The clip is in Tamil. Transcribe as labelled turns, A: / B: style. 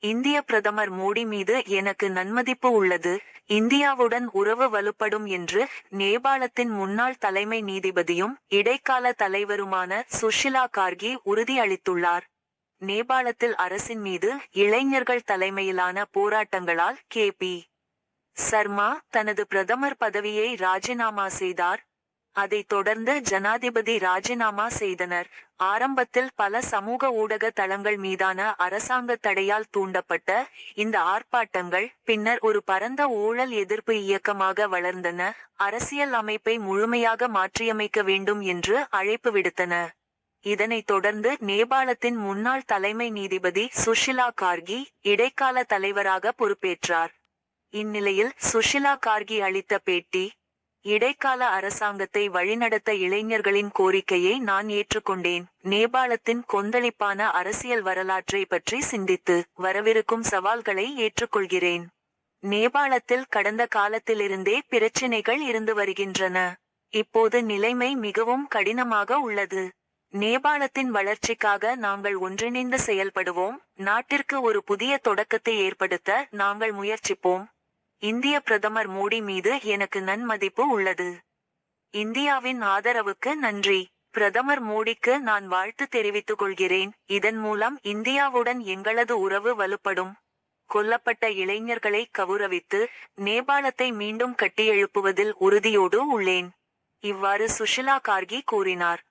A: இந்திய பிரதமர் மோடி மீது எனக்கு நன்மதிப்பு உள்ளது. இந்தியாவுடன் உறவு வலுப்படும் என்று நேபாளத்தின் முன்னாள் தலைமை நீதிபதியும் இடைக்கால தலைவருமான சுஷிலா கார்கி உறுதி அளித்துள்ளார். நேபாளத்தில் அரசின் மீது இளைஞர்கள் தலைமையிலான போராட்டங்களால் கே.பி. சர்மா தனது பிரதமர் பதவியை ராஜினாமா செய்தார். அதைத் தொடர்ந்து ஜனாதிபதி ராஜினாமா செய்தனர். ஆரம்பத்தில் பல சமூக ஊடக தளங்கள் மீதான அரசாங்க தடையால் தூண்டப்பட்ட இந்த ஆர்ப்பாட்டங்கள் பின்னர் ஒரு பரந்த ஊழல் எதிர்ப்பு இயக்கமாக வளர்ந்தன. அரசியல் அமைப்பை முழுமையாக மாற்றியமைக்க வேண்டும் என்று அழைப்பு விடுத்தன. இதனைத் தொடர்ந்து நேபாளத்தின் முன்னாள் தலைமை நீதிபதி சுஷிலா கார்கி இடைக்கால தலைவராக பொறுப்பேற்றார். இந்நிலையில் சுஷிலா கார்கி அளித்த பேட்டி: இடைக்கால அரசாங்கத்தை வழிநடத்த இளைஞர்களின் கோரிக்கையை நான் ஏற்றுக்கொண்டேன். நேபாளத்தின் கொந்தளிப்பான அரசியல் வரலாற்றை பற்றி சிந்தித்து வரவிருக்கும் சவால்களை ஏற்றுக்கொள்கிறேன். நேபாளத்தில் கடந்த காலத்திலிருந்தே பிரச்சினைகள் இருந்து வருகின்றன. இப்போது நிலைமை மிகவும் கடினமாக உள்ளது. நேபாளத்தின் வளர்ச்சிக்காக நாங்கள் ஒன்றிணைந்து செயல்படுவோம். நாட்டிற்கு ஒரு புதிய தொடக்கத்தை ஏற்படுத்த நாங்கள் முயற்சிப்போம். இந்திய பிரதமர் மோடி மீது எனக்கு நன்மதிப்பு உள்ளது. இந்தியாவின் ஆதரவுக்கு நன்றி. பிரதமர் மோடிக்கு நான் வாழ்த்து தெரிவித்துக் கொள்கிறேன். இதன் மூலம் இந்தியாவுடன் எங்களது உறவு வலுப்படும். கொல்லப்பட்ட இளைஞர்களை கௌரவித்து நேபாளத்தை மீண்டும் கட்டியெழுப்புவதில் உறுதியோடு உள்ளேன். இவ்வாறு சுஷிலா கார்கி கூறினார்.